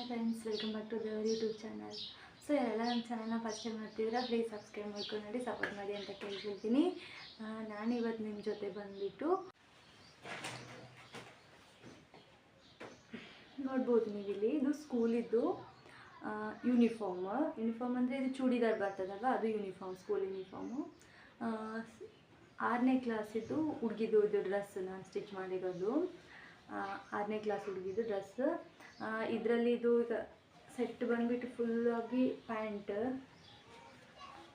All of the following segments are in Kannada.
Friends, welcome back to the YouTube channel. So ಯಾರೆಲ್ಲ ನಮ್ಮ ಚಾನಲ್ನ ಫಸ್ಟ್ ಟೈಮ್ ಮಾಡ್ತಿದ್ರೆ ಪ್ಲೀಸ್ ಸಬ್ಸ್ಕ್ರೈಬ್ ಮಾಡ್ಕೊಂಡು ನೋಡಿ, ಸಪೋರ್ಟ್ ಮಾಡಿ ಅಂತ ಕೇಳ್ಕೊಳ್ತೀನಿ. ನಾನಿವತ್ತು ನಿಮ್ಮ ಜೊತೆ ಬಂದುಬಿಟ್ಟು ನೋಡ್ಬೋದು ನೀವಿಲ್ಲಿ, ಇದು ಸ್ಕೂಲಿದ್ದು ಯೂನಿಫಾರ್ಮ್ ಅಂದರೆ ಇದು ಚೂಡಿದಾರ್ ಬರ್ತದಲ್ವ, ಅದು ಯೂನಿಫಾರ್ಮ್, ಸ್ಕೂಲ್ ಯೂನಿಫಾರ್ಮು. 6ನೇ ಕ್ಲಾಸಿದ್ದು ಹುಡುಗಿದು ಇದು ಡ್ರೆಸ್ ನಾನು ಸ್ಟಿಚ್ ಮಾಡಿರೋದು. 6ನೇ ಕ್ಲಾಸ್ ಹುಡುಗಿದು ಡ್ರೆಸ್. ಇದರಲ್ಲಿ ಇದು ಈಗ ಸೆಟ್ ಬಂದುಬಿಟ್ಟು ಫುಲ್ಲಾಗಿ ಪ್ಯಾಂಟ್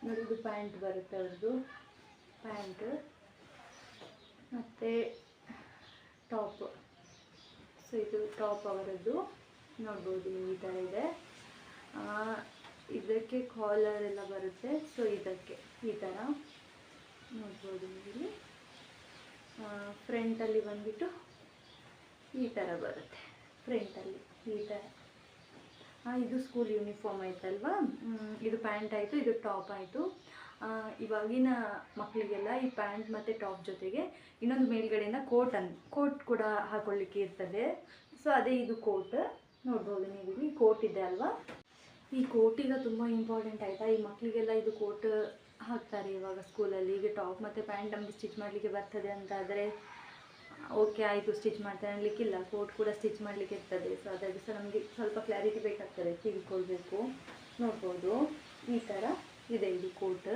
ನೋಡಿ, ಇದು ಪ್ಯಾಂಟ್ ಬರುತ್ತೆ ಅವ್ರದ್ದು, ಪ್ಯಾಂಟ್ ಮತ್ತು ಟಾಪ್. ಸೊ ಇದು ಟಾಪ್ ಅವರದ್ದು, ನೋಡ್ಬೋದು ನೀವು, ಈ ಥರ ಇದೆ. ಇದಕ್ಕೆ ಕಾಲರ್ ಎಲ್ಲ ಬರುತ್ತೆ. ಸೊ ಇದಕ್ಕೆ ಈ ಥರ ನೋಡ್ಬೋದು ನೀವು. ಫ್ರಂಟಲ್ಲಿ ಬಂದುಬಿಟ್ಟು ಈ ಥರ ಬರುತ್ತೆ, ಫ್ರಂಟಲ್ಲಿ ಈ ಥರ. ಇದು ಸ್ಕೂಲ್ ಯೂನಿಫಾರ್ಮ್ ಆಯ್ತಲ್ವಾ. ಇದು ಪ್ಯಾಂಟ್ ಆಯಿತು, ಇದು ಟಾಪ್ ಆಯಿತು. ಇವಾಗಿನ ಮಕ್ಕಳಿಗೆಲ್ಲ ಈ ಪ್ಯಾಂಟ್ ಮತ್ತು ಟಾಪ್ ಜೊತೆಗೆ ಇನ್ನೊಂದು ಮೇಲ್ಗಡೆಯಿಂದ ಕೋಟ್ ಕೂಡ ಹಾಕೊಳ್ಳಿಕ್ಕೆ ಇರ್ತದೆ. ಸೊ ಅದೇ ಇದು ಕೋಟ್, ನೋಡ್ಬೋದು ನೀವು, ಈ ಕೋಟ್ ಇದೆ ಅಲ್ವಾ. ಈ ಕೋಟ್ ಈಗ ತುಂಬ ಇಂಪಾರ್ಟೆಂಟ್ ಆಯಿತಾ, ಈ ಮಕ್ಕಳಿಗೆಲ್ಲ ಇದು ಕೋಟ್ ಹಾಕ್ತಾರೆ ಇವಾಗ ಸ್ಕೂಲಲ್ಲಿ. ಈಗ ಟಾಪ್ ಮತ್ತು ಪ್ಯಾಂಟ್ ನಮಗೆ ಸ್ಟಿಚ್ ಮಾಡಲಿಕ್ಕೆ ಬರ್ತದೆ ಅಂತ ಆದರೆ ಓಕೆ ಆಯಿತು, ಸ್ಟಿಚ್ ಮಾಡ್ತಾರೆ ಅನ್ನಲಿಕ್ಕಿಲ್ಲ, ಕೋಟ್ ಕೂಡ ಸ್ಟಿಚ್ ಮಾಡಲಿಕ್ಕೆ ಇರ್ತದೆ. ಸೊ ಅದಕ್ಕೆ ಸಹ ನಮಗೆ ಸ್ವಲ್ಪ ಕ್ಲಾರಿಟಿ ಬೇಕಾಗ್ತದೆ, ತಿಳ್ಕೊಳ್ಬೇಕು. ನೋಡ್ಬೋದು ಈ ಥರ ಇದೆ ಇದು ಕೋಟ್.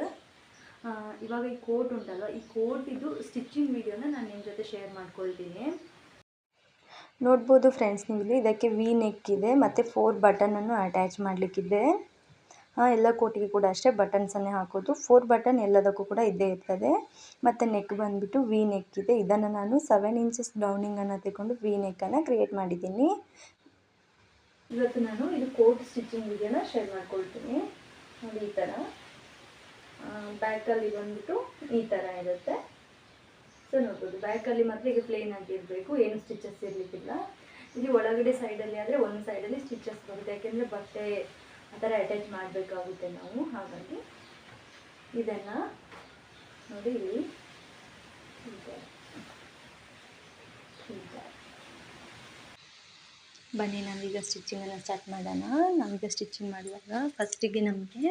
ಇವಾಗ ಈ ಕೋಟ್ ಉಂಟಲ್ವ, ಈ ಕೋಟ್ ಇದು ಸ್ಟಿಚಿಂಗ್ ವಿಡಿಯೋನ ನಾನು ನಿಮ್ಮ ಜೊತೆ ಶೇರ್ ಮಾಡ್ಕೊಳ್ತೀನಿ. ನೋಡ್ಬೋದು ಫ್ರೆಂಡ್ಸ್ ನೀವಿಲ್ಲಿ, ಇದಕ್ಕೆ ವಿ ನೆಕ್ ಇದೆ ಮತ್ತು 4 ಬಟನನ್ನು ಅಟ್ಯಾಚ್ ಮಾಡಲಿಕ್ಕಿದೆ. ಎಲ್ಲ ಕೋಟಿಗೆ ಕೂಡ ಅಷ್ಟೇ ಬಟನ್ಸನ್ನೇ ಹಾಕೋದು. 4 ಬಟನ್ ಎಲ್ಲದಕ್ಕೂ ಕೂಡ ಇದ್ದೇ ಇರ್ತದೆ. ಮತ್ತು ನೆಕ್ ಬಂದುಬಿಟ್ಟು ವಿ ನೆಕ್ ಇದೆ. ಇದನ್ನು ನಾನು 7 ಇಂಚಸ್ ಡೌನಿಂಗನ್ನು ತಗೊಂಡು ವಿ ನೆಕ್ಕನ್ನು ಕ್ರಿಯೇಟ್ ಮಾಡಿದ್ದೀನಿ. ಇವತ್ತು ನಾನು ಇದು ಕೋಟ್ ಸ್ಟಿಚಿಂಗ್ ವಿಡಿಯೋನ ಶೇರ್ ಮಾಡ್ಕೊಳ್ತೀನಿ. ನೋಡಿ ಈ ಥರ ಬ್ಯಾಕಲ್ಲಿ ಬಂದುಬಿಟ್ಟು ಈ ಥರ ಇರುತ್ತೆ. ಸೊ ನೋಡ್ಬೋದು, ಬ್ಯಾಕಲ್ಲಿ ಮಾತ್ರ ಈಗ ಪ್ಲೇನ್ ಆಗಿರಬೇಕು, ಏನು ಸ್ಟಿಚಸ್ ಇರಲಿಕ್ಕಿಲ್ಲ. ಇಲ್ಲಿ ಒಳಗಡೆ ಸೈಡಲ್ಲಿ ಆದರೆ ಒಂದು ಸೈಡಲ್ಲಿ ಸ್ಟಿಚಸ್ ಬರುತ್ತೆ, ಯಾಕೆಂದರೆ ಬಟ್ಟೆ ಆ ಥರ ಅಟ್ಯಾಚ್ ಮಾಡಬೇಕಾಗುತ್ತೆ ನಾವು. ಹಾಗಾಗಿ ಇದನ್ನು ನೋಡಿ ಇಲ್ಲಿ ಬನ್ನಿ ನಾವೀಗ ಸ್ಟಿಚಿಂಗನ್ನು ಸ್ಟಾರ್ಟ್ ಮಾಡೋಣ. ನಮಗೆ ಸ್ಟಿಚಿಂಗ್ ಮಾಡುವಾಗ ಫಸ್ಟಿಗೆ ನಮಗೆ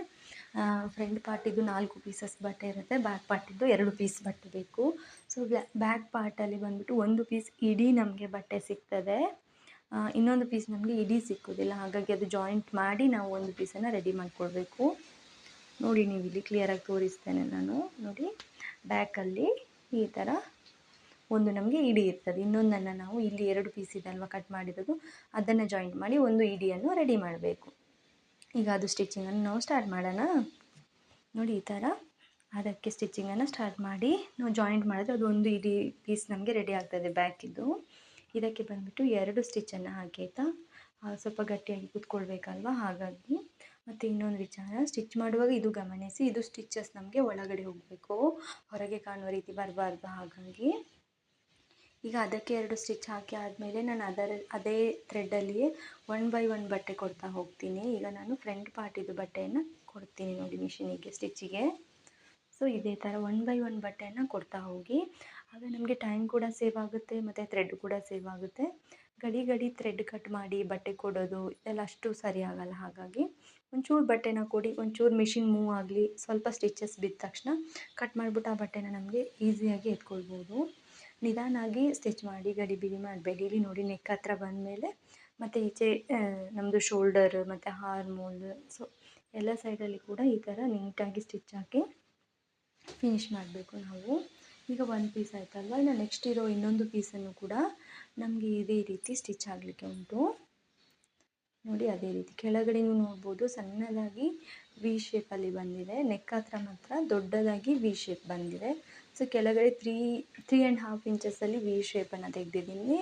ಫ್ರಂಟ್ ಪಾರ್ಟಿದ್ದು 4 ಪೀಸಸ್ ಬಟ್ಟೆ ಇರುತ್ತೆ, ಬ್ಯಾಕ್ ಪಾರ್ಟಿದ್ದು 2 ಪೀಸ್ ಬಟ್ಟೆ ಬೇಕು. ಸೊ ಬ್ಯಾಕ್ ಪಾರ್ಟಲ್ಲಿ ಬಂದುಬಿಟ್ಟು 1 ಪೀಸ್ ಇಡೀ ನಮಗೆ ಬಟ್ಟೆ ಸಿಗ್ತದೆ, ಇನ್ನೊಂದು ಪೀಸ್ ನಮಗೆ ಇಡೀ ಸಿಕ್ಕೋದಿಲ್ಲ. ಹಾಗಾಗಿ ಅದು ಜಾಯಿಂಟ್ ಮಾಡಿ ನಾವು 1 ಪೀಸನ್ನು ರೆಡಿ ಮಾಡಿಕೊಳ್ಬೇಕು. ನೋಡಿ ನೀವು ಇಲ್ಲಿ ಕ್ಲಿಯರಾಗಿ ತೋರಿಸ್ತೇನೆ ನಾನು. ನೋಡಿ ಬ್ಯಾಕಲ್ಲಿ ಈ ಥರ ಒಂದು ನಮಗೆ ಇಡಿ ಇರ್ತದೆ, ಇನ್ನೊಂದನ್ನು ನಾವು ಇಲ್ಲಿ 2 ಪೀಸ್ ಇದೆ ಅಲ್ವಾ ಕಟ್ ಮಾಡಿರೋದು, ಅದನ್ನು ಜಾಯಿಂಟ್ ಮಾಡಿ ಒಂದು ಇಡಿಯನ್ನು ರೆಡಿ ಮಾಡಬೇಕು. ಈಗ ಅದು ಸ್ಟಿಚಿಂಗನ್ನು ನಾವು ಸ್ಟಾರ್ಟ್ ಮಾಡೋಣ. ನೋಡಿ ಈ ಥರ ಅದಕ್ಕೆ ಸ್ಟಿಚಿಂಗನ್ನು ಸ್ಟಾರ್ಟ್ ಮಾಡಿ ನಾವು ಜಾಯಿಂಟ್ ಮಾಡಿದ್ರೆ ಅದು ಒಂದು ಇಡೀ ಪೀಸ್ ನಮಗೆ ರೆಡಿ ಆಗ್ತದೆ ಬ್ಯಾಕಿದ್ದು. ಇದಕ್ಕೆ ಬಂದುಬಿಟ್ಟು 2 ಸ್ಟಿಚ್ಚನ್ನು ಹಾಕಿ ಆಯಿತಾ, ಸ್ವಲ್ಪ ಗಟ್ಟಿಯಾಗಿ ಕೂತ್ಕೊಳ್ಬೇಕಲ್ವ, ಹಾಗಾಗಿ. ಮತ್ತು ಇನ್ನೊಂದು ವಿಚಾರ, ಸ್ಟಿಚ್ ಮಾಡುವಾಗ ಇದು ಗಮನಿಸಿ, ಇದು ಸ್ಟಿಚಸ್ ನಮಗೆ ಒಳಗಡೆ ಹೋಗಬೇಕು, ಹೊರಗೆ ಕಾಣುವ ರೀತಿ ಬರಬಾರ್ದು. ಹಾಗಾಗಿ ಈಗ ಅದಕ್ಕೆ 2 ಸ್ಟಿಚ್ ಹಾಕಿ ಆದಮೇಲೆ ನಾನು ಅದೇ ಥ್ರೆಡ್ಡಲ್ಲಿಯೇ 1 ಬೈ 1 ಬಟ್ಟೆ ಕೊಡ್ತಾ ಹೋಗ್ತೀನಿ. ಈಗ ನಾನು ಫ್ರಂಟ್ ಪಾರ್ಟಿದ್ದು ಬಟ್ಟೆಯನ್ನು ಕೊಡ್ತೀನಿ ನೋಡಿ ಮಿಷಿನಿಗೆ, ಸ್ಟಿಚ್ಚಿಗೆ. ಸೊ ಇದೇ ಥರ 1 ಬೈ 1 ಬಟ್ಟೆಯನ್ನು ಕೊಡ್ತಾ ಹೋಗಿ, ಆಗ ನಮಗೆ ಟೈಮ್ ಕೂಡ ಸೇವ್ ಆಗುತ್ತೆ ಮತ್ತು ಥ್ರೆಡ್ ಕೂಡ ಸೇವ್ ಆಗುತ್ತೆ. ಗಡಿ ಥ್ರೆಡ್ ಕಟ್ ಮಾಡಿ ಬಟ್ಟೆ ಕೊಡೋದು ಇದೆಲ್ಲ ಅಷ್ಟು ಸರಿ ಆಗಲ್ಲ. ಹಾಗಾಗಿ ಒಂಚೂರು ಬಟ್ಟೆನ ಕೊಡಿ, ಒಂಚೂರು ಮಿಷಿನ್ ಮೂವ್ ಆಗಲಿ, ಸ್ವಲ್ಪ ಸ್ಟಿಚಸ್ ಬಿದ್ದ ತಕ್ಷಣ ಕಟ್ ಮಾಡಿಬಿಟ್ಟು ಆ ಬಟ್ಟೆನ ನಮಗೆ ಈಸಿಯಾಗಿ ಎತ್ಕೊಳ್ಬೋದು. ನಿಧಾನಾಗಿ ಸ್ಟಿಚ್ ಮಾಡಿ, ಗಡಿಬಿಡಿ ಮಾಡಬೇಡಿ. ಇಲ್ಲಿ ನೋಡಿ ನೆಕ್ ಹತ್ರ ಬಂದಮೇಲೆ ಮತ್ತು ಈಚೆ ನಮ್ಮದು ಶೋಲ್ಡರ್ ಮತ್ತು ಹಾರ್ಮೋಲ್, ಸೊ ಎಲ್ಲ ಸೈಡಲ್ಲಿ ಕೂಡ ಈ ಥರ ನೀಟಾಗಿ ಸ್ಟಿಚ್ ಹಾಕಿ ಫಿನಿಶ್ ಮಾಡಬೇಕು ನಾವು. ಈಗ 1 ಪೀಸ್ ಆಯ್ತಲ್ವ, ಇನ್ನು ನೆಕ್ಸ್ಟ್ ಇರೋ ಇನ್ನೊಂದು ಪೀಸನ್ನು ಕೂಡ ನಮಗೆ ಇದೇ ರೀತಿ ಸ್ಟಿಚ್ ಆಗಲಿಕ್ಕೆ ಉಂಟು. ನೋಡಿ ಅದೇ ರೀತಿ ಕೆಳಗಡೆ ನೀವು ನೋಡ್ಬೋದು, ಸಣ್ಣದಾಗಿ ವಿ ಶೇಪಲ್ಲಿ ಬಂದಿದೆ, ನೆಕ್ ಹತ್ರ ಮಾತ್ರ ದೊಡ್ಡದಾಗಿ ವಿ ಶೇಪ್ ಬಂದಿದೆ. ಸೊ ಕೆಳಗಡೆ 3.5 ಇಂಚಸಲ್ಲಿ ವಿ ಶೇಪನ್ನು ತೆಗೆದಿದ್ದೀನಿ,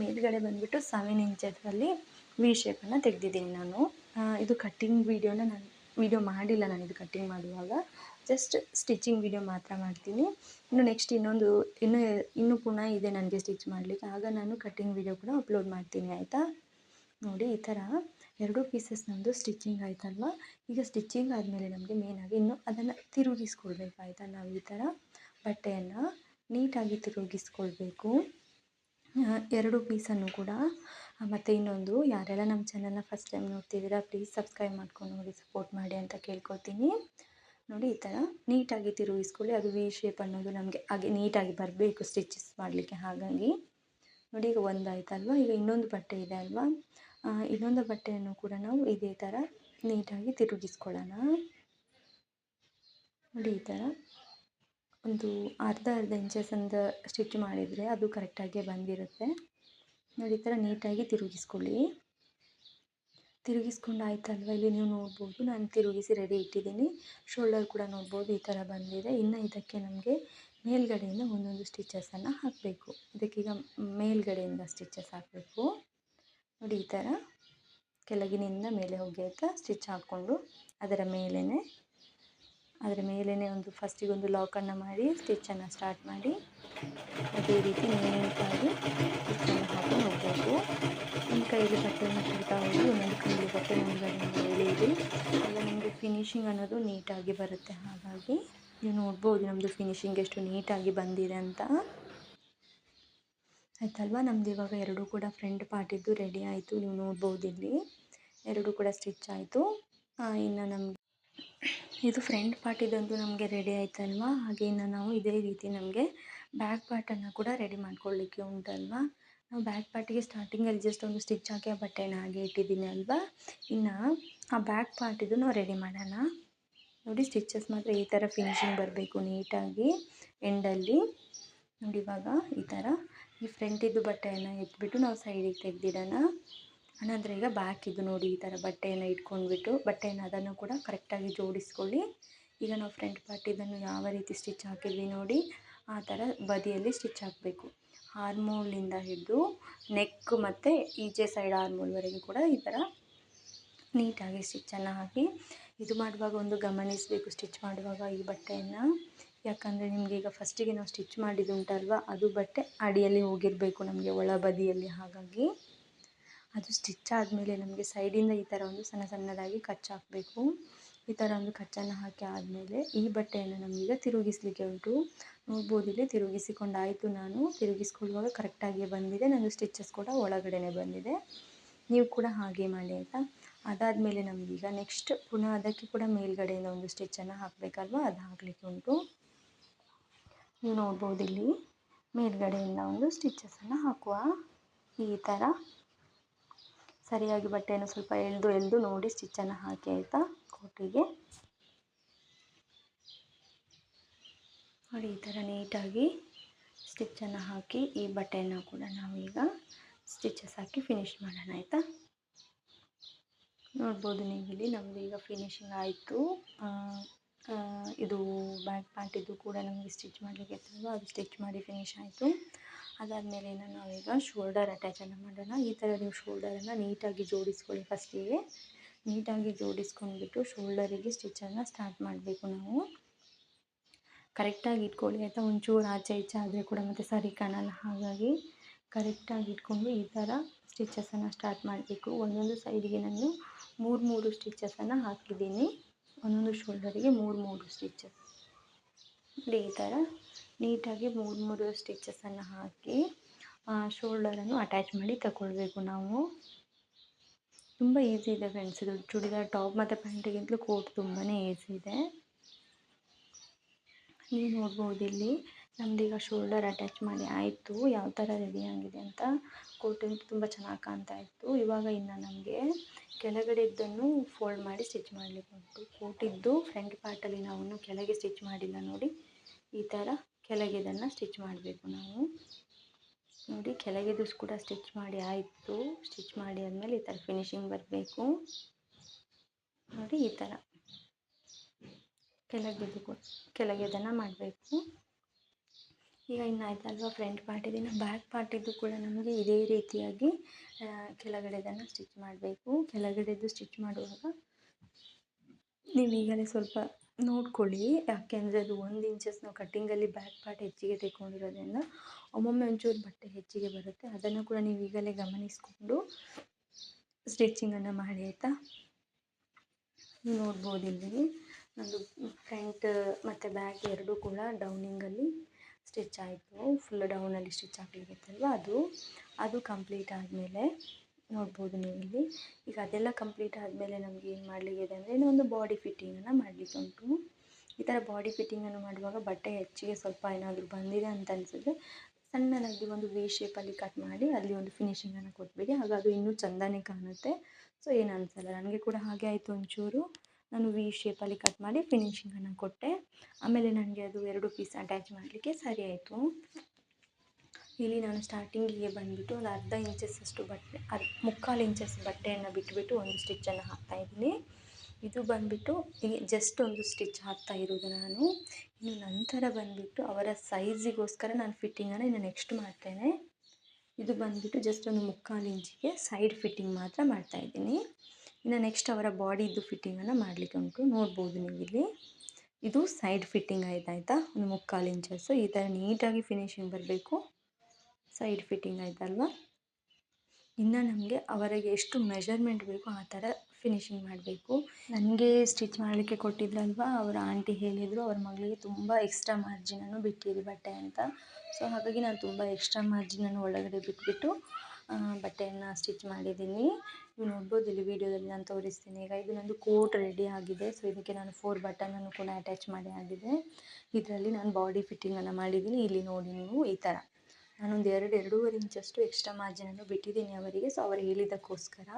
ಮೇಲ್ಗಡೆ ಬಂದುಬಿಟ್ಟು 7 ಇಂಚಸಲ್ಲಿ ವಿ ಶೇಪನ್ನು ತೆಗೆದಿದ್ದೀನಿ ನಾನು. ಇದು ಕಟ್ಟಿಂಗ್ ವಿಡಿಯೋ ಮಾಡಿಲ್ಲ ನಾನು, ಇದು ಕಟ್ಟಿಂಗ್ ಮಾಡುವಾಗ ಜಸ್ಟ್ ಸ್ಟಿಚಿಂಗ್ ವಿಡಿಯೋ ಮಾತ್ರ ಮಾಡ್ತೀನಿ. ಇನ್ನು ನೆಕ್ಸ್ಟ್ ಇನ್ನೂ ಪುನಃ ಇದೆ ನನಗೆ ಸ್ಟಿಚ್ ಮಾಡಲಿಕ್ಕೆ, ಆಗ ನಾನು ಕಟ್ಟಿಂಗ್ ವಿಡಿಯೋ ಕೂಡ ಅಪ್ಲೋಡ್ ಮಾಡ್ತೀನಿ ಆಯಿತಾ. ನೋಡಿ ಈ ಥರ 2 ಪೀಸಸ್ ನಮ್ಮದು ಸ್ಟಿಚಿಂಗ್ ಆಯ್ತಲ್ವ. ಈಗ ಸ್ಟಿಚಿಂಗ್ ಆದಮೇಲೆ ನಮಗೆ ಮೇನಾಗಿ ಇನ್ನು ಅದನ್ನು ತಿರುಗಿಸ್ಕೊಳ್ಬೇಕು ಆಯಿತಾ. ನಾವು ಈ ಥರ ಬಟ್ಟೆಯನ್ನು ನೀಟಾಗಿ ತಿರುಗಿಸ್ಕೊಳ್ಬೇಕು. 2 ಪೀಸನ್ನು ಕೂಡ ಮತ್ತು ಇನ್ನೊಂದು, ಯಾರೆಲ್ಲ ನಮ್ಮ ಚಾನಲ್ನ ಫಸ್ಟ್ ಟೈಮ್ ನೋಡ್ತಿದ್ದೀರಾ ಪ್ಲೀಸ್ ಸಬ್ಸ್ಕ್ರೈಬ್ ಮಾಡ್ಕೊಂಡು ನೋಡಿ, ಸಪೋರ್ಟ್ ಮಾಡಿ ಅಂತ ಕೇಳ್ಕೊತೀನಿ. ನೋಡಿ ಈ ಥರ ನೀಟಾಗಿ ತಿರುಗಿಸ್ಕೊಳ್ಳಿ. ಅದು ವಿ ಶೇಪ್ ಅನ್ನೋದು ನಮಗೆ ಹಾಗೆ ನೀಟಾಗಿ ಬರಬೇಕು ಸ್ಟಿಚಸ್ ಮಾಡಲಿಕ್ಕೆ. ಹಾಗಾಗಿ ನೋಡಿ ಈಗ ಒಂದು ಆಯ್ತಲ್ವ, ಈಗ ಇನ್ನೊಂದು ಬಟ್ಟೆ ಇದೆ ಅಲ್ವಾ, ಇನ್ನೊಂದು ಬಟ್ಟೆಯನ್ನು ಕೂಡ ನಾವು ಇದೇ ಥರ ನೀಟಾಗಿ ತಿರುಗಿಸ್ಕೊಳ್ಳೋಣ. ನೋಡಿ ಈ ಥರ ಒಂದು ಅರ್ಧ ಇಂಚಸ್ ಅಂತ ಸ್ಟಿಚ್ ಮಾಡಿದರೆ ಅದು ಕರೆಕ್ಟಾಗಿ ಬಂದಿರುತ್ತೆ. ನೋಡಿ ಈ ಥರ ನೀಟಾಗಿ ತಿರುಗಿಸ್ಕೊಳ್ಳಿ. ತಿರುಗಿಸ್ಕೊಂಡು ಆಯ್ತಲ್ವ, ಇಲ್ಲಿ ನೀವು ನೋಡ್ಬೋದು ನಾನು ತಿರುಗಿಸಿ ರೆಡಿ ಇಟ್ಟಿದ್ದೀನಿ. ಶೋಲ್ಡರ್ ಕೂಡ ನೋಡ್ಬೋದು ಈ ಥರ ಬಂದಿದೆ. ಇನ್ನು ಇದಕ್ಕೆ ನಮಗೆ ಮೇಲ್ಗಡೆಯಿಂದ ಒಂದೊಂದು ಸ್ಟಿಚಸನ್ನು ಹಾಕಬೇಕು. ಇದಕ್ಕೀಗ ಮೇಲ್ಗಡೆಯಿಂದ ಸ್ಟಿಚಸ್ ಹಾಕಬೇಕು. ನೋಡಿ ಈ ಥರ ಕೆಳಗಿನಿಂದ ಮೇಲೆ ಹೋಗಿ ಆಯಿತಾ ಸ್ಟಿಚ್ ಹಾಕ್ಕೊಂಡು ಅದರ ಮೇಲೇ ಒಂದು ಫಸ್ಟಿಗೊಂದು ಲಾಕನ್ನು ಮಾಡಿ ಸ್ಟಿಚ್ಚನ್ನು ಸ್ಟಾರ್ಟ್ ಮಾಡಿ ಅದೇ ರೀತಿ ನೀಟಾಗಿ ಸ್ಟಿಚ್ಚನ್ನು ಹಾಕೊಂಡು ಹೋಗಬೇಕು. ಒಂದು ಕೈಯಲ್ಲಿ ಬಟ್ಟೆಯನ್ನು ಕಟ್ತಾ ಹೋಗಿ ಇನ್ನೊಂದು ಕೈಯಲ್ಲಿ ಬಟ್ಟೆ ಮೇಲ್ಗಡೆಯಿಂದ ಎಳೆಯಿರಿ. ಆಗ ನಮಗೆ ಫಿನಿಶಿಂಗ್ ಅನ್ನೋದು ನೀಟಾಗಿ ಬರುತ್ತೆ. ಹಾಗಾಗಿ ನೀವು ನೋಡ್ಬೋದು ನಮ್ಮದು ಫಿನಿಶಿಂಗ್ ಎಷ್ಟು ನೀಟಾಗಿ ಬಂದಿದೆ ಅಂತ. ಆಯ್ತಲ್ವ, ನಮ್ಮದು ಇವಾಗ ಎರಡೂ ಕೂಡ ಫ್ರಂಟ್ ಪಾರ್ಟಿದ್ದು ರೆಡಿ ಆಯಿತು. ನೀವು ನೋಡ್ಬೋದು ಇಲ್ಲಿ ಎರಡೂ ಕೂಡ ಸ್ಟಿಚ್ ಆಯಿತು. ಇನ್ನು ನಮಗೆ ಇದು ಫ್ರಂಟ್ ಪಾರ್ಟಿದಂತೂ ನಮಗೆ ರೆಡಿ ಆಯ್ತಲ್ವ. ಹಾಗೆ ಇನ್ನು ನಾವು ಇದೇ ರೀತಿ ನಮಗೆ ಬ್ಯಾಕ್ ಪಾರ್ಟನ್ನು ಕೂಡ ರೆಡಿ ಮಾಡ್ಕೊಳ್ಳಿಕ್ಕೆ ಉಂಟಲ್ವ. ನಾವು ಬ್ಯಾಕ್ ಪಾರ್ಟಿಗೆ ಸ್ಟಾರ್ಟಿಂಗಲ್ಲಿ ಜಸ್ಟ್ ಒಂದು ಸ್ಟಿಚ್ ಹಾಕಿ ಆ ಬಟ್ಟೆನ ಹಾಗೆ ಇಟ್ಟಿದ್ದೀನಿ ಅಲ್ವಾ. ಇನ್ನು ಆ ಬ್ಯಾಕ್ ಪಾರ್ಟಿದು ನಾವು ರೆಡಿ ಮಾಡೋಣ. ನೋಡಿ ಸ್ಟಿಚಸ್ ಮಾತ್ರ ಈ ಥರ ಫಿನಿಶಿಂಗ್ ಬರಬೇಕು ನೀಟಾಗಿ ಎಂಡಲ್ಲಿ. ನೋಡಿ ಇವಾಗ ಈ ಥರ ಈ ಫ್ರಂಟಿದ್ದು ಬಟ್ಟೆಯನ್ನು ಎತ್ಬಿಟ್ಟು ನಾವು ಸೈಡಿಗೆ ತೆಗೆದಿಡೋಣ. ಅನಂತರ ಈಗ ಬ್ಯಾಕ್ ಇದು ನೋಡಿ ಈ ಥರ ಬಟ್ಟೆಯನ್ನು ಇಟ್ಕೊಂಡ್ಬಿಟ್ಟು ಅದನ್ನು ಕೂಡ ಕರೆಕ್ಟಾಗಿ ಜೋಡಿಸ್ಕೊಳ್ಳಿ. ಈಗ ನಾವು ಫ್ರಂಟ್ ಪಾರ್ಟಿದನ್ನು ಯಾವ ರೀತಿ ಸ್ಟಿಚ್ ಹಾಕಿದ್ವಿ ನೋಡಿ ಆ ಥರ ಬದಿಯಲ್ಲಿ ಸ್ಟಿಚ್ ಹಾಕಬೇಕು. ಆರ್ಮೋಲಿಂದ ಹಿಡಿದು ನೆಕ್ ಮತ್ತು ಈಚೆ ಸೈಡ್ ಆರ್ಮೋಲ್ವರೆಗೆ ಕೂಡ ಈ ಥರ ನೀಟಾಗಿ ಸ್ಟಿಚ್ಚನ್ನು ಹಾಕಿ ಇದು ಮಾಡುವಾಗ ಒಂದು ಗಮನಿಸಬೇಕು ಸ್ಟಿಚ್ ಮಾಡುವಾಗ ಈ ಬಟ್ಟೆಯನ್ನು. ಯಾಕಂದರೆ ನಿಮಗೆ ಈಗ ಫಸ್ಟಿಗೆ ನಾವು ಸ್ಟಿಚ್ ಮಾಡಿದ್ದುಂಟಲ್ವ ಅದು ಬಟ್ಟೆ ಅಡಿಯಲ್ಲಿ ಹೋಗಿರಬೇಕು ನಮಗೆ ಒಳ ಬದಿಯಲ್ಲಿ. ಹಾಗಾಗಿ ಅದು ಸ್ಟಿಚ್ ಆದಮೇಲೆ ನಮಗೆ ಸೈಡಿಂದ ಈ ಥರ ಒಂದು ಸಣ್ಣದಾಗಿ ಕಚ್ ಹಾಕಬೇಕು. ಈ ಥರ ಒಂದು ಕಚ್ಚನ್ನು ಹಾಕಿ ಆದಮೇಲೆ ಈ ಬಟ್ಟೆಯನ್ನು ನಮಗೀಗ ತಿರುಗಿಸಲಿಕ್ಕೆ ಉಂಟು. ನೋಡ್ಬೋದು ಇಲ್ಲಿ ತಿರುಗಿಸಿಕೊಂಡಾಯಿತು. ನಾನು ತಿರುಗಿಸ್ಕೊಳ್ಳುವಾಗ ಕರೆಕ್ಟಾಗಿ ಬಂದಿದೆ. ನನ್ನ ಸ್ಟಿಚಸ್ ಕೂಡ ಒಳಗಡೆ ಬಂದಿದೆ. ನೀವು ಕೂಡ ಹಾಗೆ ಮಾಡಿ ಆಯಿತಾ. ಅದಾದಮೇಲೆ ನಮಗೀಗ ನೆಕ್ಸ್ಟ್ ಪುನಃ ಅದಕ್ಕೆ ಕೂಡ ಮೇಲ್ಗಡೆಯಿಂದ ಒಂದು ಸ್ಟಿಚ್ಚನ್ನು ಹಾಕಬೇಕಲ್ವ, ಅದು ಹಾಕಲಿಕ್ಕೆ ಉಂಟು. ನೀವು ನೋಡ್ಬೋದು ಇಲ್ಲಿ ಮೇಲ್ಗಡೆಯಿಂದ ಒಂದು ಸ್ಟಿಚಸನ್ನು ಹಾಕುವ. ಈ ಥರ ಸರಿಯಾಗಿ ಬಟ್ಟೆಯನ್ನು ಸ್ವಲ್ಪ ಎಳೆದು ನೋಡಿ ಸ್ಟಿಚ್ಚನ್ನು ಹಾಕಿ ಆಯಿತಾ ಕೋಟಿಗೆ. ನೋಡಿ ಈ ಥರ ನೀಟಾಗಿ ಸ್ಟಿಚ್ಚನ್ನು ಹಾಕಿ ಈ ಬಟ್ಟೆಯನ್ನು ಕೂಡ ನಾವೀಗ ಸ್ಟಿಚಸ್ ಹಾಕಿ ಫಿನಿಶ್ ಮಾಡೋಣ ಆಯಿತಾ. ನೋಡ್ಬೋದು ನೀವು ಇಲ್ಲಿ ನಮ್ಮದು ಈಗ ಫಿನಿಶಿಂಗ್ ಆಯಿತು. ಇದು ಬ್ಯಾಕ್ ಪಾರ್ಟಿದ್ದು ಕೂಡ ನಮಗೆ ಸ್ಟಿಚ್ ಮಾಡಲಿಕ್ಕೆ ಇರ್ತಲ್ವ ಅದು ಸ್ಟಿಚ್ ಮಾಡಿ ಫಿನಿಶ್ ಆಯಿತು. ಅದಾದಮೇಲೆ ನಾವೀಗ ಶೋಲ್ಡರ್ ಅಟ್ಯಾಚನ್ನು ಮಾಡೋಣ. ಈ ಥರ ನೀವು ಶೋಲ್ಡರನ್ನು ನೀಟಾಗಿ ಜೋಡಿಸ್ಕೊಳ್ಳಿ. ಫಸ್ಟಿಗೆ ನೀಟಾಗಿ ಜೋಡಿಸ್ಕೊಂಡ್ಬಿಟ್ಟು ಶೋಲ್ಡರಿಗೆ ಸ್ಟಿಚ್ಚನ್ನು ಸ್ಟಾರ್ಟ್ ಮಾಡಬೇಕು. ನಾವು ಕರೆಕ್ಟಾಗಿ ಇಟ್ಕೊಳ್ಳಿ ಆಯಿತಾ. ಒಂಚೂರು ಆಚೆ ಈಚೆ ಆದರೆ ಕೂಡ ಮತ್ತು ಸರಿ ಕಾಣಲ್ಲ. ಹಾಗಾಗಿ ಕರೆಕ್ಟಾಗಿ ಇಟ್ಕೊಂಡು ಈ ಥರ ಸ್ಟಿಚಸನ್ನು ಸ್ಟಾರ್ಟ್ ಮಾಡಬೇಕು. ಒಂದೊಂದು ಸೈಡಿಗೆ ನಾನು ಮೂರು ಸ್ಟಿಚಸನ್ನು ಹಾಕಿದ್ದೀನಿ. ಒಂದೊಂದು ಶೋಲ್ಡರಿಗೆ ಮೂರು ಸ್ಟಿಚಸ್. ಈ ಥರ ನೀಟಾಗಿ ಮೂರು ಸ್ಟಿಚಸನ್ನು ಹಾಕಿ ಶೋಲ್ಡರನ್ನು ಅಟ್ಯಾಚ್ ಮಾಡಿ ತಗೊಳ್ಬೇಕು. ನಾವು ತುಂಬ ಈಸಿ ಇದೆ ಫ್ರೆಂಡ್ಸ್. ಇದು ಚೂಡಿದಾರ್ ಟಾಪ್ ಮತ್ತು ಪ್ಯಾಂಟಿಗಿಂತಲೂ ಕೋಟ್ ತುಂಬಾ ಈಸಿ ಇದೆ. ನೀವು ನೋಡ್ಬೋದು ಇಲ್ಲಿ ನಮ್ಮದೀಗ ಶೋಲ್ಡರ್ ಅಟ್ಯಾಚ್ ಮಾಡಿ ಆಯಿತು. ಯಾವ ಥರ ರೆಡಿ ಆಗಿದೆ ಅಂತ ಕೋಟಂತೂ ತುಂಬ ಚೆನ್ನಾಗಿ ಕಾಣ್ತಾ ಇತ್ತು. ಇವಾಗ ಇನ್ನು ನಮಗೆ ಕೆಳಗಡೆ ಇದ್ದನ್ನು ಫೋಲ್ಡ್ ಮಾಡಿ ಸ್ಟಿಚ್ ಮಾಡಲಿಕ್ಕೆ ಉಂಟು. ಕೋಟಿದ್ದು ಫ್ರಂಟ್ ಪಾರ್ಟಲ್ಲಿ ನಾವು ಕೆಳಗೆ ಸ್ಟಿಚ್ ಮಾಡಿಲ್ಲ ನೋಡಿ. ಈ ಥರ ಕೆಳಗೆ ಇದನ್ನು ಸ್ಟಿಚ್ ಮಾಡಬೇಕು ನಾವು. ನೋಡಿ ಕೆಳಗೆದು ಕೂಡ ಸ್ಟಿಚ್ ಮಾಡಿ ಆಯಿತು. ಸ್ಟಿಚ್ ಮಾಡಿ ಆದಮೇಲೆ ಈ ಥರ ಫಿನಿಶಿಂಗ್ ಬರಬೇಕು. ನೋಡಿ ಈ ಥರ ಕೆಳಗೆ ಇದನ್ನು ಮಾಡಬೇಕು. ಈಗ ಇನ್ನಾಯ್ತಲ್ವ ಫ್ರಂಟ್ ಪಾರ್ಟಿದ್ದು. ಬ್ಯಾಕ್ ಪಾರ್ಟಿದ್ದು ಕೂಡ ನಮಗೆ ಇದೇ ರೀತಿಯಾಗಿ ಕೆಳಗಡೆ ಇದನ್ನು ಸ್ಟಿಚ್ ಮಾಡಬೇಕು. ಕೆಳಗಡೆದು ಸ್ಟಿಚ್ ಮಾಡುವಾಗ ನೀವು ಈಗಲೇ ಸ್ವಲ್ಪ ನೋಡ್ಕೊಳ್ಳಿ. ಯಾಕೆಂದರೆ ಅದು 1 ಇಂಚಸ್ ನಾವು ಕಟ್ಟಿಂಗಲ್ಲಿ ಬ್ಯಾಕ್ ಪಾರ್ಟ್ ಹೆಚ್ಚಿಗೆ ತೆಕ್ಕೊಂಡಿರೋದ್ರಿಂದ ಒಮ್ಮೊಮ್ಮೆ ಒಂಚೂರು ಬಟ್ಟೆ ಹೆಚ್ಚಿಗೆ ಬರುತ್ತೆ. ಅದನ್ನು ಕೂಡ ನೀವು ಈಗಲೇ ಗಮನಿಸಿಕೊಂಡು ಸ್ಟಿಚಿಂಗನ್ನು ಮಾಡಿ ಆಯಿತಾ. ನೀವು ನೋಡ್ಬೋದು ಇಲ್ಲಿ ನಂದು ಫ್ರಂಟ್ ಮತ್ತು ಬ್ಯಾಕ್ ಎರಡೂ ಕೂಡ ಡೌನಿಂಗಲ್ಲಿ ಸ್ಟಿಚ್ ಆಯಿತು. ಫುಲ್ ಡೌನಲ್ಲಿ ಸ್ಟಿಚ್ ಹಾಕಲಿಕ್ಕಿತ್ತಲ್ವ ಅದು ಕಂಪ್ಲೀಟ್ ಆದಮೇಲೆ ನೋಡ್ಬೋದು ನೀವು ಇಲ್ಲಿ. ಈಗ ಅದೆಲ್ಲ ಕಂಪ್ಲೀಟ್ ಆದಮೇಲೆ ನಮಗೆ ಏನು ಮಾಡಲಿಕ್ಕಿದೆ ಅಂದರೆ ಇನ್ನೊಂದು ಬಾಡಿ ಫಿಟ್ಟಿಂಗನ್ನು ಮಾಡಲಿಕ್ಕೆ ಉಂಟು. ಈ ಥರ ಬಾಡಿ ಫಿಟ್ಟಿಂಗನ್ನು ಮಾಡುವಾಗ ಬಟ್ಟೆ ಹೆಚ್ಚಿಗೆ ಸ್ವಲ್ಪ ಏನಾದರೂ ಬಂದಿದೆ ಅಂತ ಅನಿಸಿದ್ರೆ ಸಣ್ಣದಾಗಿ ಒಂದು ವಿ ಶೇಪಲ್ಲಿ ಕಟ್ ಮಾಡಿ ಅಲ್ಲಿ ಒಂದು ಫಿನಿಶಿಂಗನ್ನು ಕೊಟ್ಬಿಡಿ. ಆಗ ಅದು ಇನ್ನೂ ಚೆಂದನೇ ಕಾಣುತ್ತೆ. ಸೊ ಏನು ಅನಿಸಲ್ಲ. ನನಗೆ ಕೂಡ ಹಾಗೆ ಆಯಿತು ಒಂಚೂರು. ನಾನು ವಿ ಶೇಪಲ್ಲಿ ಕಟ್ ಮಾಡಿ ಫಿನಿಶಿಂಗನ್ನು ಕೊಟ್ಟೆ. ಆಮೇಲೆ ನನಗೆ ಅದು 2 ಪೀಸ್ ಅಟ್ಯಾಚ್ ಮಾಡಲಿಕ್ಕೆ ಸರಿ ಆಯಿತು. ಇಲ್ಲಿ ನಾನು ಸ್ಟಾರ್ಟಿಂಗಿಗೆ ಬಂದುಬಿಟ್ಟು ಒಂದು ಅರ್ಧ ಇಂಚಸ್ಸಷ್ಟು ಬಟ್ಟೆ, ಮುಕ್ಕಾಲು ಇಂಚಸ್ ಬಟ್ಟೆಯನ್ನು ಬಿಟ್ಟುಬಿಟ್ಟು ಒಂದು ಸ್ಟಿಚ್ಚನ್ನು ಹಾಕ್ತಾಯಿದ್ದೀನಿ. ಇದು ಬಂದುಬಿಟ್ಟು ಹೀಗೆ ಜಸ್ಟ್ ಒಂದು ಸ್ಟಿಚ್ ಹಾಕ್ತಾ ಇರೋದು ನಾನು. ಇನ್ನು ನಂತರ ಬಂದುಬಿಟ್ಟು ಅವರ ಸೈಜಿಗೋಸ್ಕರ ನಾನು ಫಿಟ್ಟಿಂಗನ್ನು ಇನ್ನು ನೆಕ್ಸ್ಟ್ ಮಾಡ್ತೇನೆ. ಇದು ಬಂದುಬಿಟ್ಟು ಜಸ್ಟ್ ಒಂದು ಮುಕ್ಕಾಲು ಇಂಚಿಗೆ ಸೈಡ್ ಫಿಟ್ಟಿಂಗ್ ಮಾತ್ರ ಮಾಡ್ತಾಯಿದ್ದೀನಿ. ಇನ್ನು ನೆಕ್ಸ್ಟ್ ಅವರ ಬಾಡಿದು ಫಿಟ್ಟಿಂಗನ್ನು ಮಾಡಲಿಕ್ಕೆ ಉಂಟು. ನೋಡ್ಬೋದು ನೀವು ಇಲ್ಲಿ. ಇದು ಸೈಡ್ ಫಿಟ್ಟಿಂಗ್ ಆಯ್ತಾ, ಒಂದು ಮುಕ್ಕಾಲು ಇಂಚಸ್ಸು ಈ ಥರ ನೀಟಾಗಿ ಫಿನಿಶಿಂಗ್ ಬರಬೇಕು. ಸೈಡ್ ಫಿಟ್ಟಿಂಗ್ ಆಯ್ತಲ್ವ. ಇನ್ನು ನಮಗೆ ಅವರಿಗೆ ಎಷ್ಟು ಮೆಜರ್ಮೆಂಟ್ ಬೇಕೋ ಆ ಥರ ಫಿನಿಶಿಂಗ್ ಮಾಡಬೇಕು. ನನಗೆ ಸ್ಟಿಚ್ ಮಾಡಲಿಕ್ಕೆ ಕೊಟ್ಟಿದ್ರಲ್ವ, ಅವರ ಆಂಟಿ ಹೇಳಿದರು ಅವ್ರ ಮಗಳಿಗೆ ತುಂಬ ಎಕ್ಸ್ಟ್ರಾ ಮಾರ್ಜಿನನ್ನು ಬಿಟ್ಟಿರಿ ಬಟ್ಟೆ ಅಂತ. ಸೊ ಹಾಗಾಗಿ ನಾನು ತುಂಬ ಎಕ್ಸ್ಟ್ರಾ ಮಾರ್ಜಿನನ್ನು ಒಳಗಡೆ ಬಿಟ್ಬಿಟ್ಟು ಬಟ್ಟೆಯನ್ನು ಸ್ಟಿಚ್ ಮಾಡಿದ್ದೀನಿ. ನೀವು ನೋಡ್ಬೋದು ಇಲ್ಲಿ ವೀಡಿಯೋದಲ್ಲಿ ನಾನು ತೋರಿಸ್ತೀನಿ. ಈಗ ಇದು ನಂದು ಕೋಟ್ ರೆಡಿ ಆಗಿದೆ. ಸೊ ಇದಕ್ಕೆ ನಾನು 4 ಬಟನನ್ನು ಕೂಡ ಅಟ್ಯಾಚ್ ಮಾಡಿ ಆಗಿದೆ. ಇದರಲ್ಲಿ ನಾನು ಬಾಡಿ ಫಿಟ್ಟಿಂಗನ್ನು ಮಾಡಿದ್ದೀನಿ. ಇಲ್ಲಿ ನೋಡಿ ನೀವು ಈ ಥರ ನಾನೊಂದು 2-2.5 ಇಂಚಷ್ಟು ಎಕ್ಸ್ಟ್ರಾ ಮಾರ್ಜಿನನ್ನು ಬಿಟ್ಟಿದ್ದೀನಿ ಅವರಿಗೆ. ಸೊ ಅವರು ಹೇಳಿದ್ದಕ್ಕೋಸ್ಕರ.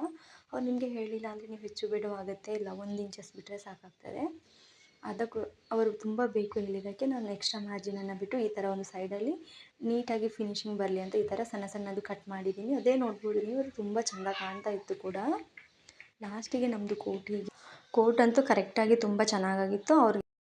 ಅವ್ರು ನಿಮಗೆ ಹೇಳಿಲ್ಲ ಅಂದರೆ ನೀವು ಹೆಚ್ಚು ಬಿಡುವಾಗುತ್ತೆ, ಇಲ್ಲ 1 ಇಂಚಸ್ ಬಿಟ್ಟರೆ ಸಾಕಾಗ್ತದೆ. ಅದಕ್ಕೂ ಅವರು ತುಂಬ ಬೇಕು ಹೇಳಿದ್ದಕ್ಕೆ ನಾನು ಎಕ್ಸ್ಟ್ರಾ ಮಾರ್ಜಿನನ್ನು ಬಿಟ್ಟು ಈ ಥರ ಒಂದು ಸೈಡಲ್ಲಿ ನೀಟಾಗಿ ಫಿನಿಶಿಂಗ್ ಬರಲಿ ಅಂತ ಈ ಥರ ಸಣ್ಣದು ಕಟ್ ಮಾಡಿದ್ದೀನಿ. ಅದೇ ನೋಡ್ಬೋದು ನೀವು, ಅದು ತುಂಬ ಚೆಂದ ಕಾಣ್ತಾ ಇತ್ತು ಕೂಡ. ಲಾಸ್ಟಿಗೆ ನಮ್ಮದು ಕೋಟ್ ಅಂತೂ ಕರೆಕ್ಟಾಗಿ ತುಂಬ ಚೆನ್ನಾಗಾಗಿತ್ತು. ಅವ್ರಿಗೆ